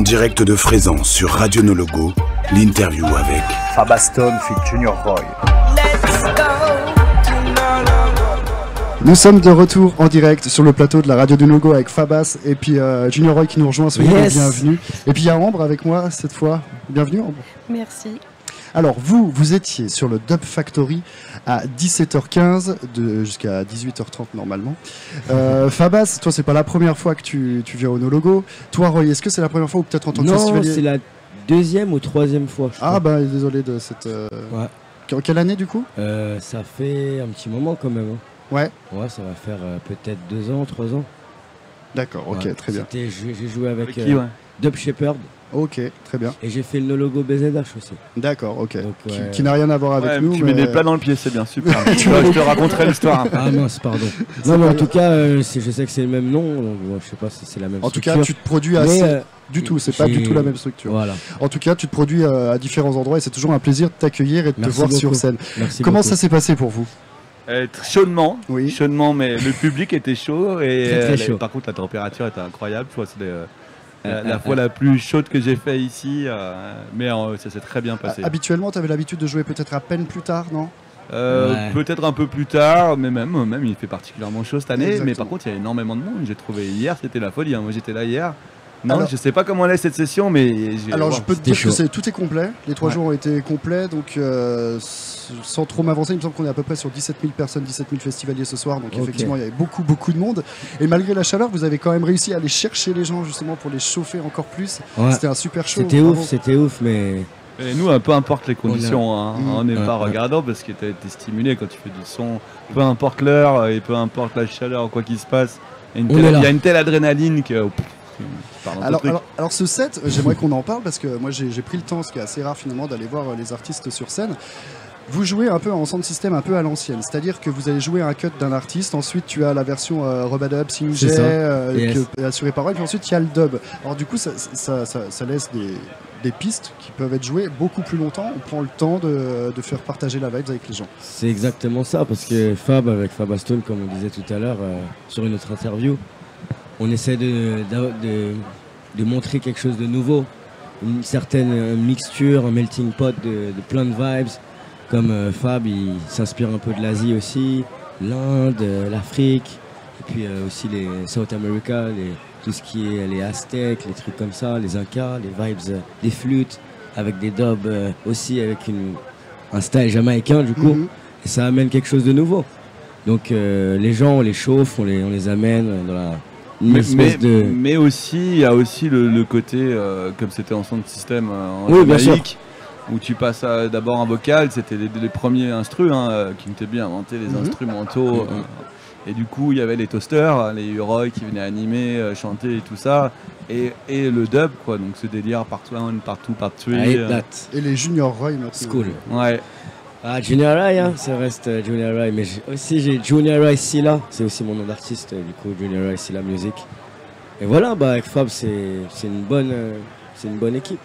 direct de Frézan sur Radio No Logo, l'interview avec Fabaston fit Junior Roy. Nous sommes de retour en direct sur le plateau de la Radio du No Logo avec Fabas et puis Junior Roy qui nous rejoint. Soyez bienvenue. Et puis il y a Ambre avec moi cette fois. Bienvenue Ambre. Merci. Alors vous étiez sur le Dub Factory à 17h15 jusqu'à 18h30 normalement. Fabas, toi c'est pas la première fois que tu viens au No Logo. Toi Roy, est-ce que c'est la première fois ou peut-être en tant que festivalier? Non, c'est la deuxième ou troisième fois. Ah bah désolé de cette... Ouais. Quelle année du coup? Ça fait un petit moment quand même. Ouais. Ouais, ça va faire peut-être 2 ans, 3 ans. D'accord, ok, ouais. très bien. J'ai joué avec qui, ouais. Dub Shepherd. Ok, très bien. Et j'ai fait le No Logo BZH aussi. D'accord, ok. Donc, qui n'a rien à voir avec nous. Tu mets des plats dans le pied, c'est bien, super. Je te raconterai l'histoire. Ah mince, pardon. Non, mais en tout cas, je sais que c'est le même nom, donc je sais pas si c'est la même structure. En tout cas, tu te produis assez... Du tout, c'est pas du tout la même structure. Voilà. En tout cas, tu te produis à différents endroits et c'est toujours un plaisir de t'accueillir et de te voir sur scène. Merci Comment beaucoup. ça s'est passé pour vous? Chaudement, oui. Chaudement, mais le public était chaud et très chaud. Par contre la température était incroyable. Je crois que c'est la fois la plus chaude que j'ai fait ici, mais ça s'est très bien passé. Habituellement, tu avais l'habitude de jouer peut-être à peine plus tard, non? Peut-être un peu plus tard, mais même il fait particulièrement chaud cette année. Exactement. Mais par contre, il y a énormément de monde. J'ai trouvé hier, c'était la folie. Hein. Moi, j'étais là hier. Non, Alors, je sais pas comment elle est cette session, mais alors je peux te dire chaud. que tout est complet. Les 3 jours ont été complets, donc sans trop m'avancer, il me semble qu'on est à peu près sur 17 000 personnes, 17 000 festivaliers ce soir. Donc effectivement, il y avait beaucoup de monde. Et malgré la chaleur, vous avez quand même réussi à aller chercher les gens justement pour les chauffer encore plus. Ouais. C'était un super show. C'était ouf, mais... Et nous, peu importe les conditions, on n'est pas regardant parce que tu as été stimulé quand tu fais du son. Peu importe l'heure et peu importe la chaleur, quoi qu'il se passe. Il y a une telle adrénaline que... Alors ce set, j'aimerais qu'on en parle parce que moi j'ai pris le temps, ce qui est assez rare finalement, d'aller voir les artistes sur scène. Vous jouez un peu en sound system un peu à l'ancienne, c'est-à-dire que vous allez jouer un cut d'un artiste, ensuite tu as la version Robadub, Singh assuré par et puis ensuite il y a le dub. Alors du coup ça laisse des pistes qui peuvent être jouées beaucoup plus longtemps, on prend le temps de faire partager la vibe avec les gens. C'est exactement ça, parce que avec Fabaston, comme on disait tout à l'heure sur une autre interview, on essaie de montrer quelque chose de nouveau, une certaine mixture, un melting pot de plein de vibes. Comme Fab, il s'inspire un peu de l'Asie aussi, l'Inde, l'Afrique, et puis aussi les South America, tout ce qui est les Aztèques, les trucs comme ça, les Incas, les vibes des flûtes, avec des dubs aussi, avec un style jamaïcain du coup, et ça amène quelque chose de nouveau. Donc les gens, on les chauffe, on les amène dans la... Mais aussi, il y a aussi le côté, comme c'était en sound system en Jamaïque, où tu passes d'abord un vocal, c'était les premiers instrus qui m'étaient bien inventés, les instrumentaux. Et du coup, il y avait les toasters, les Uroi qui venaient animer, chanter et tout ça. Et le dub, quoi, donc ce délire part 1, part 2, part 3. Et les Junior Roy maintenant. Cool. Ouais. Ah, Junior Roy, ça reste Junior Roy, mais j'ai Junior Roy Silla, c'est aussi mon nom d'artiste, du coup Junior Roy Silla Music. Et voilà, avec Fab, c'est une bonne équipe.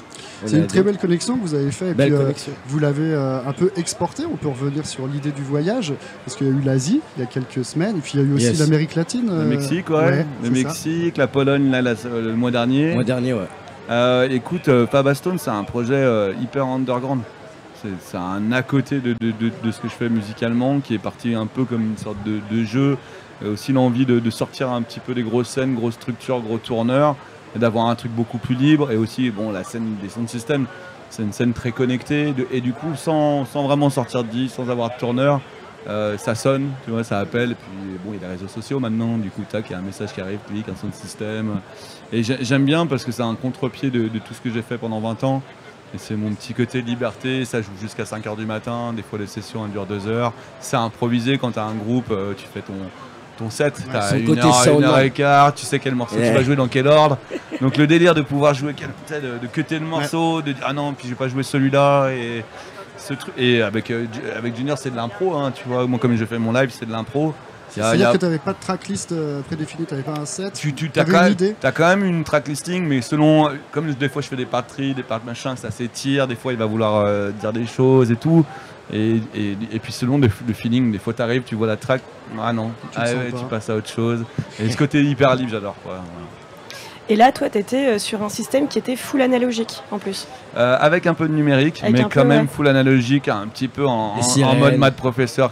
C'est une très belle connexion que vous avez fait. Et belle puis, connexion. Vous l'avez un peu exporté. On peut revenir sur l'idée du voyage, parce qu'il y a eu l'Asie il y a quelques semaines, et puis il y a eu aussi l'Amérique latine. Le Mexique, le Mexique, la Pologne le mois dernier. Le mois dernier, ouais. Écoute, Fabaston, c'est un projet hyper underground. C'est un à côté de ce que je fais musicalement, qui est parti un peu comme une sorte de jeu. Aussi l'envie de sortir un petit peu des grosses scènes, grosses structures, gros tourneurs, et d'avoir un truc beaucoup plus libre. Et aussi, la scène des sound systems, c'est une scène très connectée. Et du coup, sans vraiment sortir de disque, sans avoir de tourneur, ça sonne, tu vois, ça appelle. Et puis, il y a les réseaux sociaux maintenant. Du coup, tac, il y a un message qui arrive, clique, un sound system. Et j'aime bien parce que c'est un contre-pied de tout ce que j'ai fait pendant 20 ans. Et c'est mon petit côté liberté, ça joue jusqu'à 5h du matin, des fois les sessions elles durent 2 heures. C'est improvisé quand tu as un groupe, tu fais ton set, tu as 1h15, tu sais quel morceau tu vas jouer dans quel ordre. Donc le délire de pouvoir jouer, de cutter le morceau, de dire ah non, puis je vais pas jouer celui-là. Et avec Junior c'est de l'impro, tu vois, moi comme je fais mon live c'est de l'impro. C'est-à-dire que tu n'avais pas de tracklist prédéfinie, tu n'avais pas un set. Tu as quand même une tracklisting, mais selon, comme des fois je fais des parties, des parts machin, ça s'étire, des fois il va vouloir dire des choses et tout. Et puis selon le feeling, des fois tu arrives, tu vois la track, ah non, tu passes à autre chose. Et ce côté hyper libre, j'adore quoi. Et là, toi, tu étais sur un système qui était full analogique en plus. Avec un peu de numérique, avec mais quand même full analogique, un petit peu en mode Mad Professor,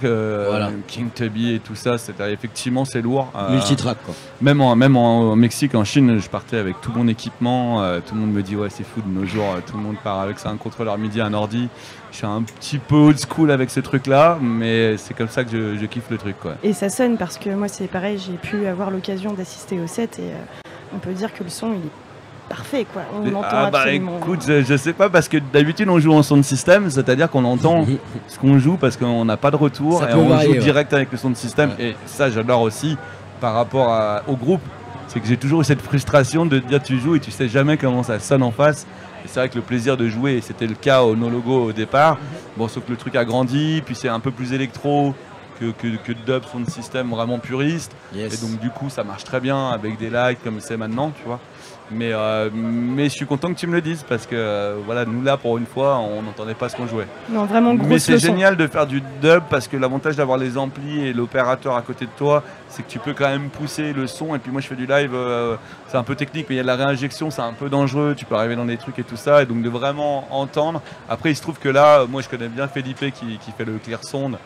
King Tubby et tout ça. Effectivement, c'est lourd. Multitrack, quoi. Même en Mexique, en Chine, je partais avec tout mon équipement. Tout le monde me dit ouais, c'est fou de nos jours. Tout le monde part avec ça, un contrôleur MIDI, un ordi. Je suis un petit peu old school avec ces trucs-là, mais c'est comme ça que je kiffe le truc, quoi. Et ça sonne parce que moi, c'est pareil, j'ai pu avoir l'occasion d'assister au set et on peut dire que le son, il est parfait, quoi. On entend absolument. Écoute, je sais pas, parce que d'habitude on joue en sound system, c'est-à-dire qu'on entend ce qu'on joue parce qu'on n'a pas de retour ça et on varier, joue direct avec le sound system. Et ça, j'adore aussi par rapport au groupe. C'est que j'ai toujours eu cette frustration de dire tu joues et tu sais jamais comment ça sonne en face. Et c'est vrai que le plaisir de jouer, et c'était le cas au No Logo au départ, bon, sauf que le truc a grandi, puis c'est un peu plus électro que dub sound system vraiment puriste. Yes. Et donc du coup ça marche très bien avec des lights comme c'est maintenant, tu vois. Mais je suis content que tu me le dises parce que voilà, nous là pour une fois on n'entendait pas ce qu'on jouait. Non, vraiment grosse mais c'est leçon. génial de faire du dub parce que l'avantage d'avoir les amplis et l'opérateur à côté de toi, c'est que tu peux quand même pousser le son. Et puis moi je fais du live, c'est un peu technique, mais il y a de la réinjection, c'est un peu dangereux, tu peux arriver dans des trucs et tout ça. Et donc de vraiment entendre. Après il se trouve que là, moi je connais bien Felipe qui fait le clear sound,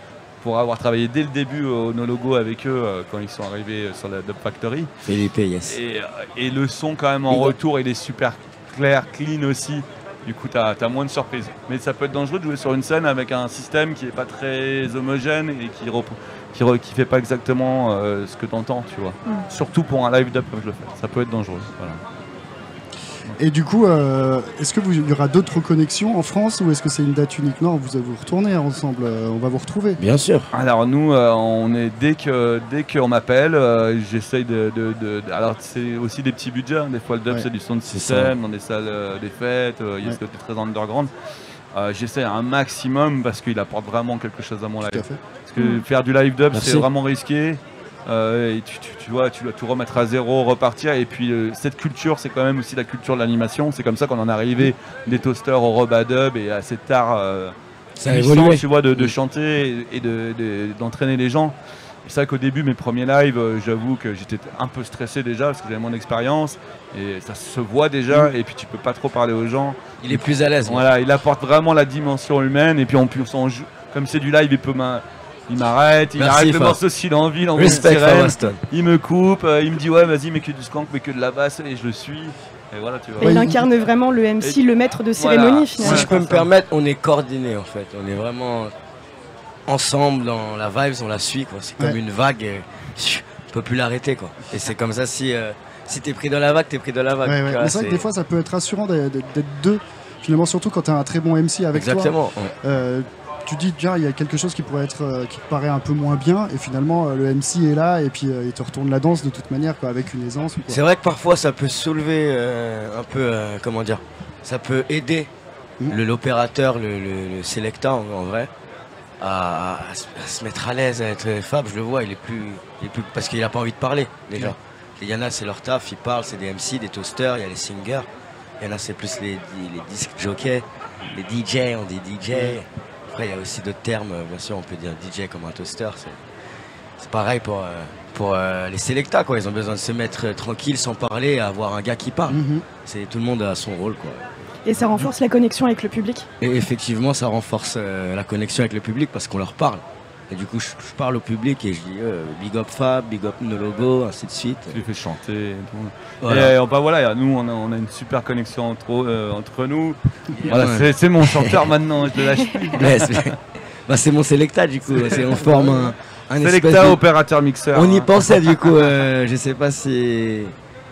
pour avoir travaillé dès le début au No Logo avec eux quand ils sont arrivés sur la Dub Factory. Felipe, yes. Et le son quand même en retour, il est super clair, clean aussi. Du coup, tu as moins de surprises. Mais ça peut être dangereux de jouer sur une scène avec un système qui n'est pas très homogène et qui fait pas exactement ce que tu entends, tu vois. Surtout pour un live dub comme je le fais. Ça peut être dangereux. Voilà. Et du coup, est-ce qu'il y aura d'autres connexions en France ou est-ce que c'est une date unique? Non, vous retournez ensemble, on va vous retrouver. Bien sûr. Alors nous, on est dès qu'on m'appelle, j'essaye alors c'est aussi des petits budgets. Des fois le dub c'est du sound system dans des salles des fêtes. Il y a ce côté très underground. J'essaie un maximum parce qu'il apporte vraiment quelque chose à mon live. Parce que faire du live dub c'est vraiment risqué. Et tu vois, tu dois tout remettre à zéro, repartir. Et puis cette culture, c'est quand même aussi la culture de l'animation. C'est comme ça qu'on en est arrivé des toasters au Robadub et à cet art puissant, tu vois, de chanter et d'entraîner les gens. C'est vrai qu'au début, mes premiers lives, j'avoue que j'étais un peu stressé déjà parce que j'avais mon expérience et ça se voit déjà. Et puis tu peux pas trop parler aux gens. Il est plus à l'aise. Voilà, il apporte vraiment la dimension humaine. Et puis en plus, comme c'est du live, il m'arrête, il arrête le morceau s'il a envie, il envoie une sirène, il me coupe, il me dit ouais vas-y mais que du skank, mais que de la basse et je le suis. Et voilà, tu vois. Et il incarne vraiment le MC, le maître de cérémonie finalement. Si je peux me permettre, on est coordonnés en fait, on est vraiment ensemble dans la vibe, on la suit quoi. C'est comme une vague, on peut plus l'arrêter quoi. Et c'est comme ça si t'es pris dans la vague, t'es pris dans la vague. Mais c'est vrai que des fois ça peut être rassurant d'être deux, finalement surtout quand t'as un très bon MC avec toi. Exactement. Tu dis déjà il y a quelque chose qui pourrait être qui te paraît un peu moins bien et finalement le MC est là et puis il te retourne la danse de toute manière quoi, avec une aisance. C'est vrai que parfois ça peut soulever un peu comment dire, ça peut aider l'opérateur, le selecta en vrai à se mettre à l'aise, à être Fab. Je le vois, il est plus parce qu'il a pas envie de parler déjà. Il y en a c'est leur taf, ils parlent, c'est des MC, des toasters, il y a les singers, il y en a c'est plus les disques jockeys, les DJ, on dit DJ. Après, il y a aussi d'autres termes, bien sûr, on peut dire DJ comme un toaster. C'est pareil pour les selectas, quoi. Ils ont besoin de se mettre tranquille, sans parler, et avoir un gars qui parle. Tout le monde a son rôle, quoi. Et ça renforce la connexion avec le public. Et effectivement, ça renforce la connexion avec le public parce qu'on leur parle. Et du coup, je parle au public et je dis big up Fab, big up No Logo, ainsi de suite. Tu les fais chanter et tout. Voilà. Et voilà, nous, on a une super connexion entre nous. Voilà, c'est mon chanteur maintenant, je le lâche plus. C'est mon selecta du coup. On forme un selecta, opérateur, mixeur. On y pensait du coup. Je sais pas si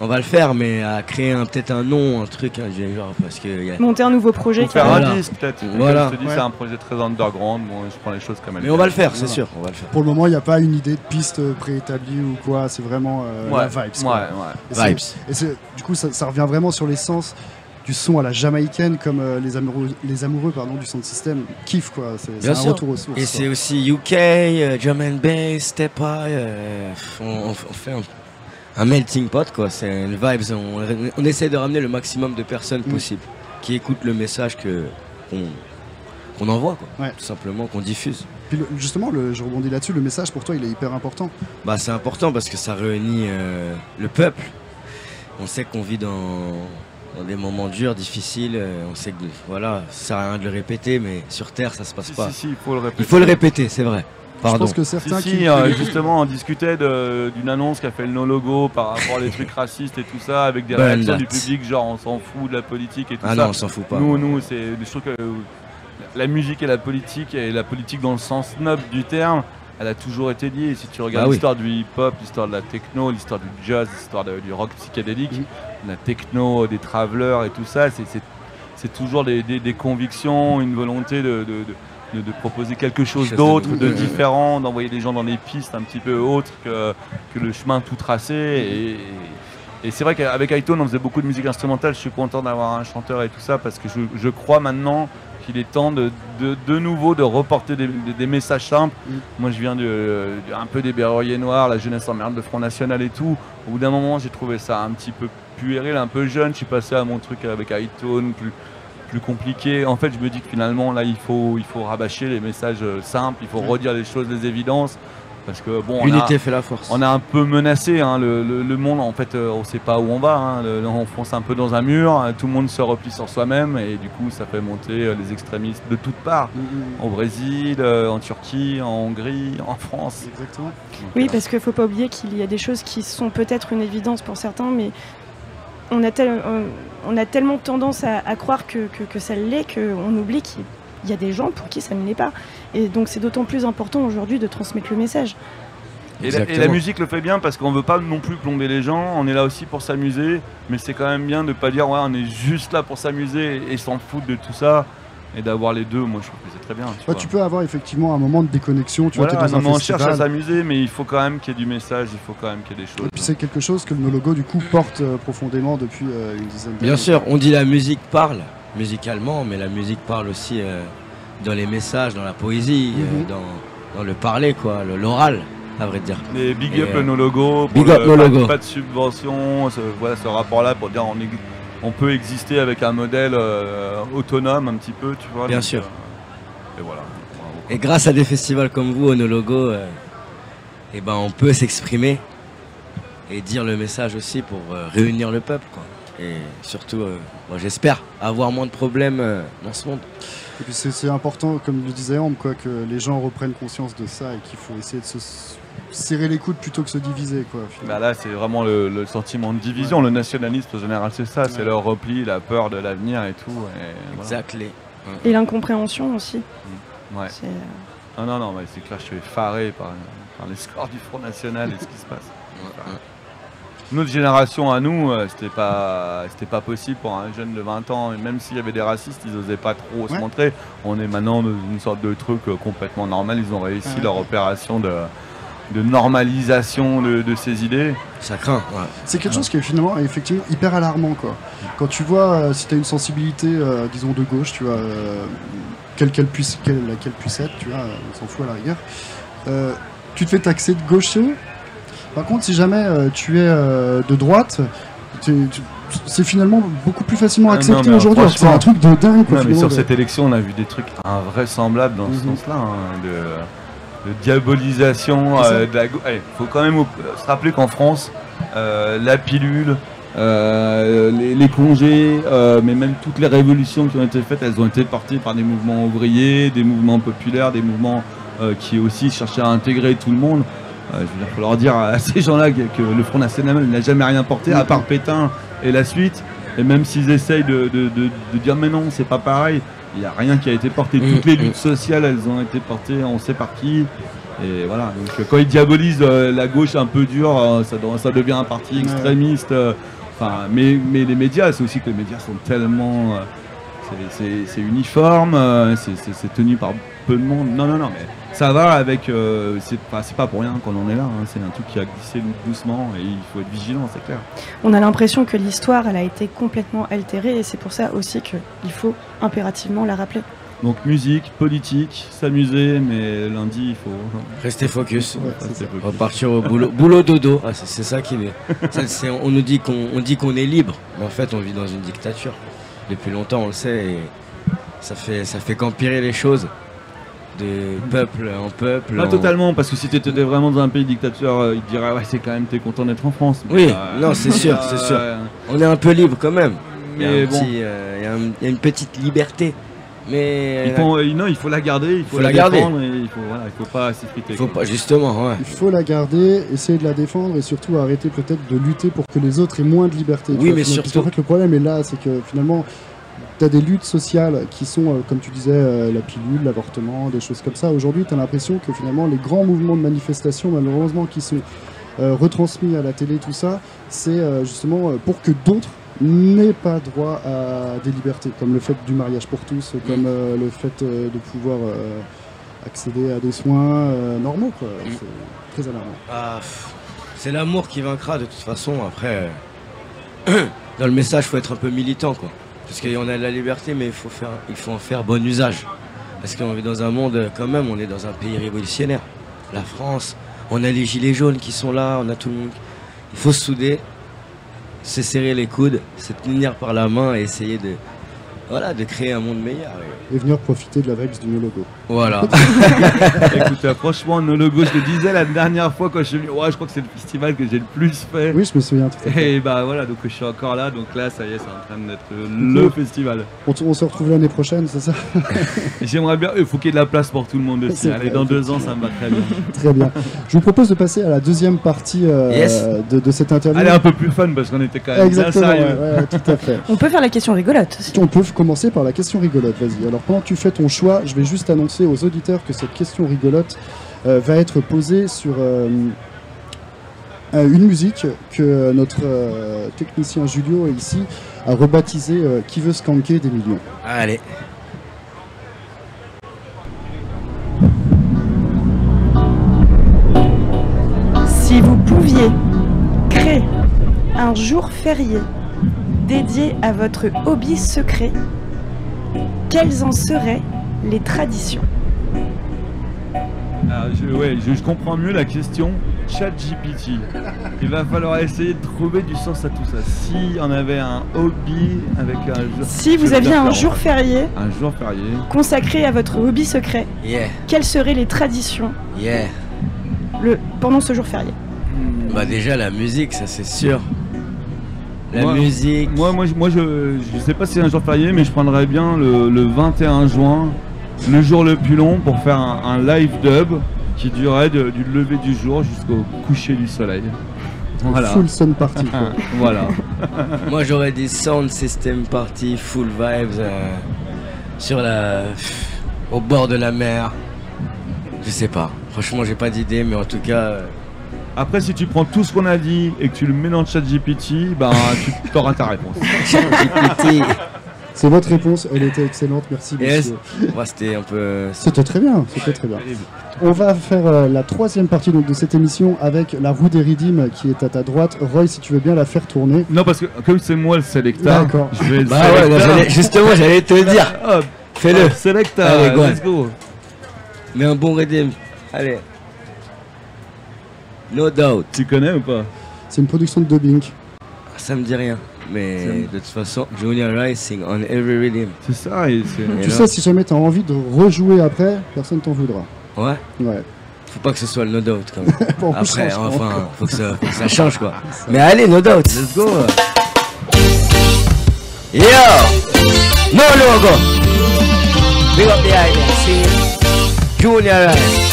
on va le faire, mais à créer peut-être un nom, un truc, genre parce que monter un nouveau projet. Faire un disque peut-être. Voilà. Je te dis, c'est un projet très underground. Bon, je prends les choses comme elles. Mais on va le faire, c'est sûr. On va le faire. Pour le moment, il n'y a pas une idée de piste préétablie ou quoi. C'est vraiment la vibes. Vibes. Et du coup, ça revient vraiment sur l'essence du son à la jamaïcaine, comme les amoureux du sound system kiffent quoi. C'est un retour aux sources. Et c'est aussi UK, drum and bass, step high. On fait un melting pot quoi. C'est une vibes. On essaie de ramener le maximum de personnes possible qui écoutent le message qu'on envoie quoi. Tout simplement, qu'on diffuse. Puis justement, je rebondis là-dessus. Le message pour toi, il est hyper important. C'est important parce que ça réunit le peuple. on sait qu'on vit dans des moments durs, difficiles. On sait que voilà, ça sert à rien de le répéter, mais sur Terre, ça se passe pas. Si, il faut le répéter. Il faut le répéter, c'est vrai. Pardon. Je pense que certains justement, on discutait d'une annonce qu'a fait le No Logo par rapport à des trucs racistes et tout ça, avec des réactions du public, genre on s'en fout de la politique et tout ça. Ah non, on s'en fout pas. Nous, je trouve que la musique et la politique dans le sens noble du terme, elle a toujours été liée. Si tu regardes l'histoire du hip-hop, l'histoire de la techno, l'histoire du jazz, l'histoire du rock psychédélique, la techno, des travelers et tout ça, c'est toujours des convictions, une volonté de proposer quelque chose d'autre, de différent, d'envoyer les gens dans des pistes un petit peu autres que le chemin tout tracé. Et c'est vrai qu'avec iTone, on faisait beaucoup de musique instrumentale. Je suis content d'avoir un chanteur et tout ça parce que je crois maintenant qu'il est temps de nouveau de reporter des messages simples. Moi, je viens un peu des Berruriers Noirs, la jeunesse en merde de Front National et tout. Au bout d'un moment, j'ai trouvé ça un petit peu puéril, un peu jeune. Je suis passé à mon truc avec iTone, plus compliqué. En fait, je me dis que finalement, là, il faut rabâcher les messages simples, il faut redire les choses, les évidences. Parce que bon, l'unité fait la force. On a un peu menacé le monde. En fait, on ne sait pas où on va. On fonce un peu dans un mur. Tout le monde se replie sur soi-même et du coup, ça fait monter les extrémistes de toutes parts. Au Brésil, en Turquie, en Hongrie, en France. Exactement. Oui, parce qu'il ne faut pas oublier qu'il y a des choses qui sont peut-être une évidence pour certains, mais on a tellement tendance à croire que ça l'est qu'on oublie qu'il y a des gens pour qui ça ne l'est pas. Et donc c'est d'autant plus important aujourd'hui de transmettre le message. Et la musique le fait bien parce qu'on ne veut pas non plus plomber les gens, on est là aussi pour s'amuser, mais c'est quand même bien de ne pas dire ouais, on est juste là pour s'amuser et s'en foutre de tout ça. Et d'avoir les deux, moi je trouve que c'est très bien. Tu peux avoir effectivement un moment de déconnexion, tu vois, t'es dans un on festival. cherche à s'amuser, mais il faut quand même qu'il y ait du message, il faut quand même qu'il y ait des choses. Et puis c'est quelque chose que le No Logo du coup porte profondément depuis une dizaine d'années. Bien sûr, on dit la musique parle musicalement, mais la musique parle aussi dans les messages, dans la poésie, dans le parler, quoi, l'oral, à vrai dire. Les big up le No Logo, pas de subvention, ce rapport-là pour dire on peut exister avec un modèle autonome un petit peu, tu vois. Bien sûr. Et voilà. Et grâce à des festivals comme vous, au No Logo, on peut s'exprimer et dire le message aussi pour réunir le peuple, quoi. Et surtout, moi j'espère avoir moins de problèmes dans ce monde. Et puis c'est important, comme le disait Ambre, quoi, que les gens reprennent conscience de ça et qu'il faut essayer de se serrer les coudes plutôt que se diviser, quoi. Là, c'est vraiment le sentiment de division. Le nationalisme, en général, c'est ça. C'est le repli, la peur de l'avenir et tout. Et exactement. Voilà. Et l'incompréhension aussi. Ouais. Non, mais c'est clair, je suis effaré par les scores du Front National et ce qui se passe. Notre génération à nous, c'était pas possible pour un jeune de 20 ans, et même s'il y avait des racistes, ils n'osaient pas trop se montrer. On est maintenant dans une sorte de truc complètement normal, ils ont réussi leur opération de normalisation de ces idées. Ça craint. Ouais. C'est quelque chose qui est finalement effectivement hyper alarmant, quoi. Quand tu vois, si tu as une sensibilité, disons de gauche, tu vois, laquelle puisse être, tu vois, on s'en fout à la rigueur, tu te fais taxer de gaucher. Par contre, si jamais tu es de droite, c'est finalement beaucoup plus facilement accepté aujourd'hui. C'est un truc de dingue. Non, mais sur cette élection, on a vu des trucs invraisemblables dans ce sens-là, de diabolisation de la gauche. Il faut quand même se rappeler qu'en France, la pilule, les congés, mais même toutes les révolutions qui ont été faites, elles ont été portées par des mouvements ouvriers, des mouvements populaires, des mouvements qui aussi cherchaient à intégrer tout le monde. Il faut leur dire à ces gens-là que le Front National n'a jamais rien porté, à part Pétain et la suite. Et même s'ils essayent de dire mais non, c'est pas pareil, il n'y a rien qui a été porté. Toutes les luttes sociales, elles ont été portées, on sait par qui. Et voilà, donc quand ils diabolisent la gauche un peu dure, ça devient un parti extrémiste. Mais les médias, c'est aussi que les médias sont tellement... c'est uniforme, c'est tenu par peu de monde. Non, mais ça va avec... c'est pas pour rien qu'on en est là, c'est un truc qui a glissé doucement et il faut être vigilant, c'est clair. On a l'impression que l'histoire, elle a été complètement altérée et c'est pour ça aussi qu'il faut impérativement la rappeler. Donc musique, politique, s'amuser, mais lundi, il faut... Rester focus. Repartir au boulot dodo. Ah, c'est ça qui est... on nous dit qu'on est libre, mais en fait on vit dans une dictature. Depuis longtemps on le sait et ça fait qu'empirer les choses. de peuple en peuple. Pas totalement, parce que si tu étais vraiment dans un pays dictateur, ils te diraient ouais, c'est quand même, t'es content d'être en France. Oui, non, c'est sûr, c'est sûr. On est un peu libre quand même. Mais bon, il y a une petite liberté. Mais non, il faut la garder, il faut la défendre et il faut pas s'effriter. Justement, ouais. Il faut la garder, essayer de la défendre et surtout arrêter peut-être de lutter pour que les autres aient moins de liberté. Oui, mais surtout. Parce qu'en fait, le problème est là, c'est que finalement, tu as des luttes sociales qui sont, comme tu disais, la pilule, l'avortement, des choses comme ça. Aujourd'hui, tu as l'impression que finalement, les grands mouvements de manifestation, malheureusement, qui sont retransmis à la télé, tout ça, c'est justement pour que d'autres n'aient pas droit à des libertés, comme le fait du mariage pour tous, comme le fait de pouvoir accéder à des soins normaux, quoi. C'est très alarmant. C'est l'amour qui vaincra de toute façon. Après, dans le message, il faut être un peu militant, quoi. Parce qu'on a de la liberté, mais il faut en faire bon usage. Parce qu'on vit dans un monde, quand même, on est dans un pays révolutionnaire. La France, on a les gilets jaunes qui sont là, on a tout le monde. Il faut se souder, se serrer les coudes, se tenir par la main et essayer de créer un monde meilleur. Et venir profiter de la vibes du No Logo. Voilà. Écoute, franchement, No Logo, je le disais la dernière fois quand je suis venu, ouais, je crois que c'est le festival que j'ai le plus fait. Oui, je me souviens tout à fait. Et bah voilà, donc je suis encore là, donc là, ça y est, c'est en train d'être le festival. On se retrouve l'année prochaine, c'est ça? J'aimerais bien, il faut qu'il y ait de la place pour tout le monde aussi. Allez, dans 2 ans, ça me va très bien. Très bien. Je vous propose de passer à la deuxième partie de cette interview. Elle est un peu plus fun parce qu'on était quand même bien sérieux. Ouais, tout à fait. On peut faire la question rigolote aussi. On peut commencer par la question rigolote, vas-y. Alors pendant que tu fais ton choix, je vais juste annoncer aux auditeurs que cette question rigolote va être posée sur une musique que notre technicien Julio ici a rebaptisé Qui veut skanker des millions. Allez. Si vous pouviez créer un jour férié dédié à votre hobby secret, quelles en seraient les traditions? Je comprends mieux la question. ChatGPT. Il va falloir essayer de trouver du sens à tout ça. Si on avait un hobby avec un jour... Si vous aviez un jour férié consacré à votre hobby secret, quelles seraient les traditions pendant ce jour férié? Bah déjà la musique, ça c'est sûr. La musique. Moi je sais pas si c'est un jour férié, mais je prendrais bien le 21 juin, le jour le plus long, pour faire un live dub qui durait du lever du jour jusqu'au coucher du soleil. Voilà. Full sun party. Voilà. Moi j'aurais dit sound system party, full vibes, au bord de la mer. Je sais pas. Franchement j'ai pas d'idée, mais en tout cas. Après, si tu prends tout ce qu'on a dit et que tu le mets dans le ChatGPT, ben tu auras ta réponse. ChatGPT. C'est votre réponse, elle était excellente, merci monsieur. C'était un peu... C'était très bien, c'était très bien. On va faire la troisième partie donc, de cette émission avec la roue des Ridim qui est à ta droite. Roy, si tu veux bien la faire tourner. Non, parce que comme c'est moi le sélecteur, je vais justement, j'allais te le dire. Fais-le. Sélecteur, allez, let's go. Mais un bon Ridim. Allez. No doubt. Tu connais ou pas? C'est une production de dubbing. Ça me dit rien. Mais de toute façon, Junior Rising on every rhythm. C'est ça. Tu sais, si jamais t'as envie de rejouer après, personne t'en voudra. Ouais. Faut pas que ce soit le No Doubt quand même. Bon, après, enfin, faut que ça change quoi. Mais allez, No Doubt. Let's go. Yo! No Logo! Big up the idea, see? Junior Rising.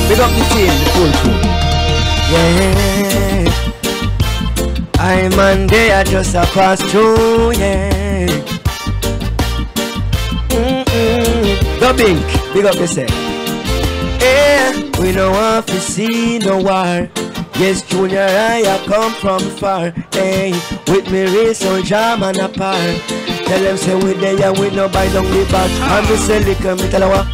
Big up the team, the full crew. Yeah. I'm on there just a pass through, yeah. Dubbing, big up yourself. Yeah, we don't want to see no war. Yes, Junior, I come from far. Hey, with me race on jam and apart. Tell them say we there and we no buy down the back. And we say liquor, me tell her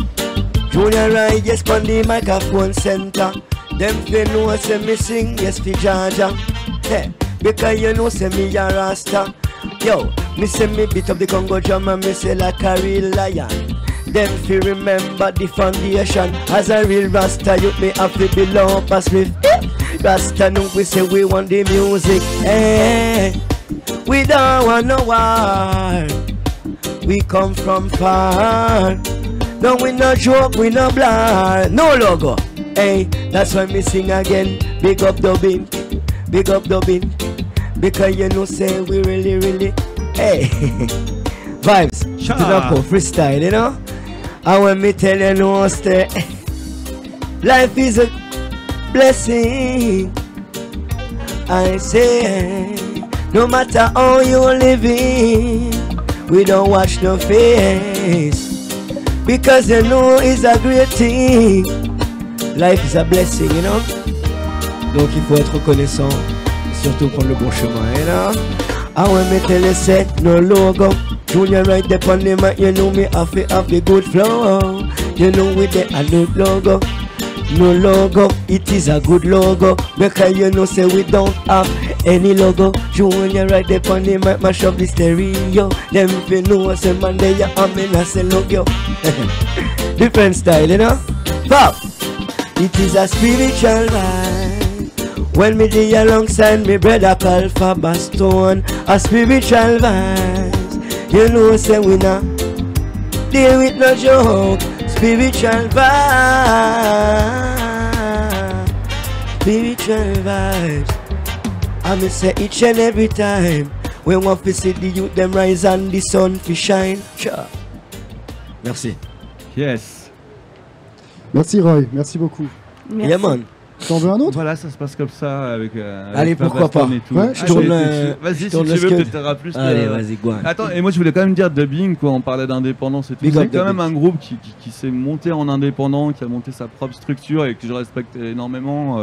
Junior, I yes on the microphone center. Them fi know say me sing yes fi Georgia. Hey, because you know say me a Rasta. Yo, me say me beat up the Congo drum and me say like a real lion. Them fi remember the foundation. As a real Rasta, you me have to belong past with Rasta. Know we say we want the music. Hey, we don't want no war. We come from far. No, we no joke, we no blah. No logo. Hey, that's why me sing again. Big up dubbing, big up dubbing. Because you know say we really, hey. Vibes, Sure. freestyle, you know. And when me tell you no stay, life is a blessing. I say, no matter how you living, we don't watch no face, because you know it's a great thing. Life is a blessing, you know. Donc il faut être reconnaissant, surtout prendre le bon chemin, you know. I want me tell you say no logo. Junior right there on the mic, you know me have the good flow. You know with the no logo. No logo, it is a good logo. Because you know say we don't have any logo. Junior right there on the mic, mash up the stereo. Them if you know say man they ya amen I say look yo. Different style, you know. Pop. It is a spiritual vibe. When me dey alongside me brother called Fabastone. A spiritual vibes. You know say we not deal with no joke. Spiritual vibes. Spiritual vibes. I me say each and every time when one fi see the youth them rise and the sun fi shine. Sure. Merci. Yes. Merci Roy, merci beaucoup. Merci. Yeah man. T'en veux un autre? Voilà, ça se passe comme ça avec. Allez, pourquoi pas. Et tout. Ouais, Ah, je tourne, vas-y, si tu tourne le veux, scud. peut-être t'auras plus. Allez, vas-y, go. Attends, et moi je voulais quand même dire dubbing, quoi. On parlait d'indépendance et tout. Big C'est up quand même dubbing. un groupe qui s'est monté en indépendant, qui a monté sa propre structure et que je respecte énormément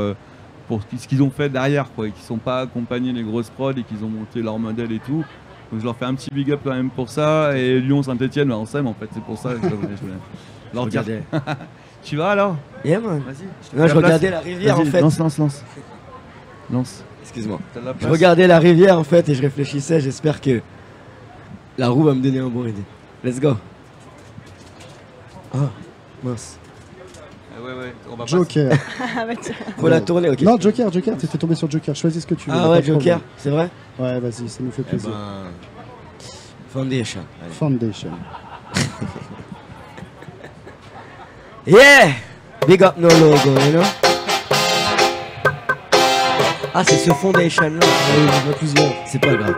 pour ce qu'ils ont fait derrière, quoi. Et qui sont pas accompagnés les grosses prods et qu'ils ont monté leur modèle et tout. Donc je leur fais un petit big up quand même pour ça. Et Lyon, Saint-Etienne, bah, on s'aime en fait, c'est pour ça que je voulais leur dire. Tu vas alors? Yeah man. Vas-y. Non, je regardais la rivière en Vas-y, fait. Lance. Excuse-moi. T'as de la Je place. regardais la rivière en fait et je réfléchissais, j'espère que la roue va me donner un bon idée. Let's go. Ah, mince. Ouais, on va Joker. Ah, bah, tiens. Faut la tourner, ok. Non, Joker, t'étais tombé sur Joker. Choisis ce que tu veux. Ah pas ouais, de problème. Joker, c'est vrai. Ouais, vas-y, ça nous fait Eh plaisir. ben, Foundation. Allez. Foundation. Yeah! Big up no logo, you know? Ah, c'est ce Foundation là. Il y en a plusieurs. C'est pas grave.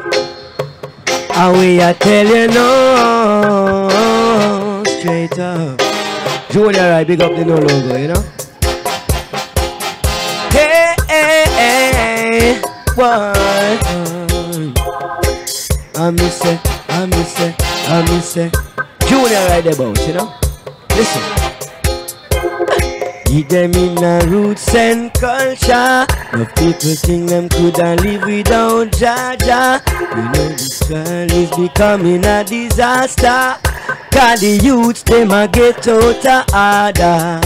Ah oui, I tell you no, straight up. Junior, I big up the no logo, you know? Hey, what? I miss it. Junior, I the boat, you know? Listen. Give them in a roots and culture. No people think them coulda live without Jaja. You know this world is becoming a disaster. Cause the youths them a get out of order.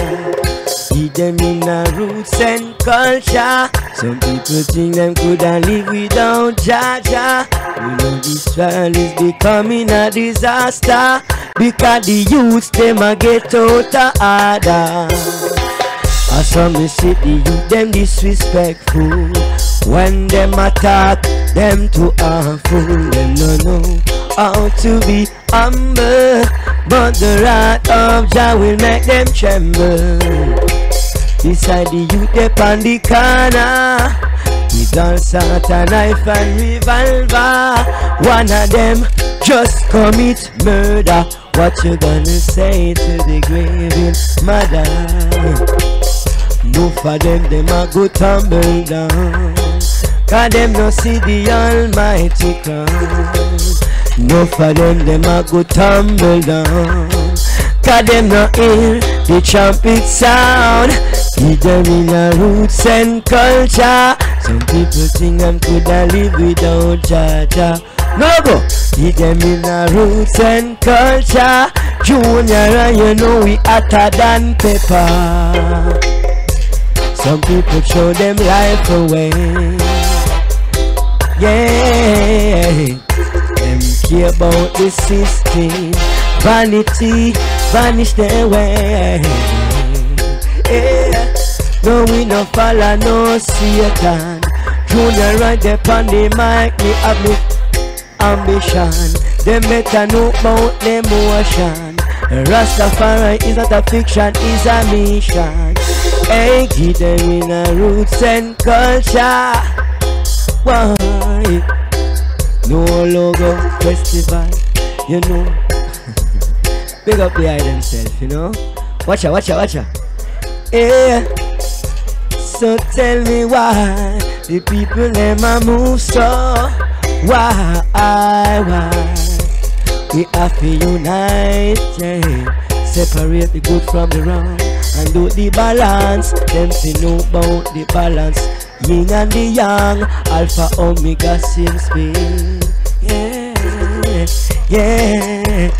Give them in a roots and culture. Some people think them coulda live without Jaja. You know this world is becoming a disaster. Because the youths them a get out of order. I saw me see the youth them disrespectful. When them attack them to harmful. Them no know how to be humble, but the wrath of Jah will make them tremble. Beside the youth they on the corner, with all sort of knife and revolver. One of them just commit murder. What you gonna say to the grieving mother? No for them a go tumble down. Cause them no see the Almighty crown. No for them a go tumble down. Cause them no hear the trumpet sound. Give them in a roots and culture. Some people think them coulda live without Jaja. No go. Give them in a roots and culture. Junior, and you know we hotter than pepper. Some people throw them life away. Yeah, them care about the system. Vanity, vanish their way. Yeah, no we no follow no Satan. Junior right there on the mic, me have me ambition. Them better know about them motion. Rastafari is not a fiction, is a mission. Hey, give them in a roots and culture. Why? No logo festival, you know. Big up behind themselves, you know. Watch out, watch out, watch out. Yeah. So tell me why the people them a move so. Why? We have to unite, yeah. Separate the good from the wrong and do the balance. Them to know about the balance. Yin and the yang, alpha, omega, same speed. Yeah, yeah.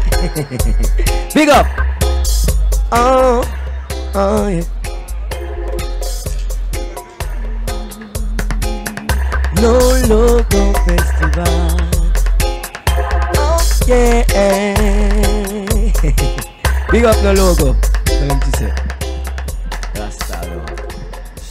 Big up. Oh, oh yeah. No logo festival. Oh yeah. Big up no logo. Comme tu sais.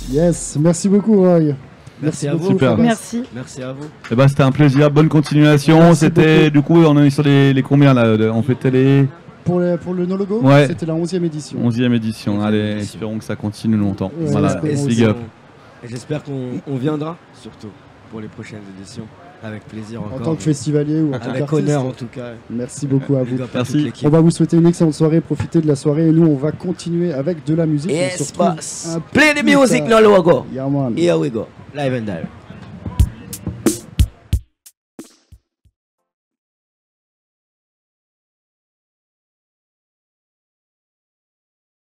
Yes, merci beaucoup Roy. Merci à vous. Super. Merci. Merci à vous. Eh ben, c'était un plaisir, bonne continuation. Merci C'était beaucoup. du coup on est sur les combien là on fait les Pour le No Logo, Ouais. c'était la 11e édition. 11e édition. 11e Allez, édition. espérons que ça continue longtemps. Ouais, Voilà, espérons big up. Et j'espère qu'on viendra surtout pour les prochaines éditions. Avec plaisir encore. En tant que festivalier ou en tant avec qu'artiste. honneur en tout cas. Merci beaucoup à vous. Big up à Merci. toute l'équipe. On va vous souhaiter une excellente soirée, profitez de la soirée et nous on va continuer avec de la musique. On se Yes, retrouve boss. un Play the peu music, tard. no logo. Yeah, man. Here we go. Live and direct.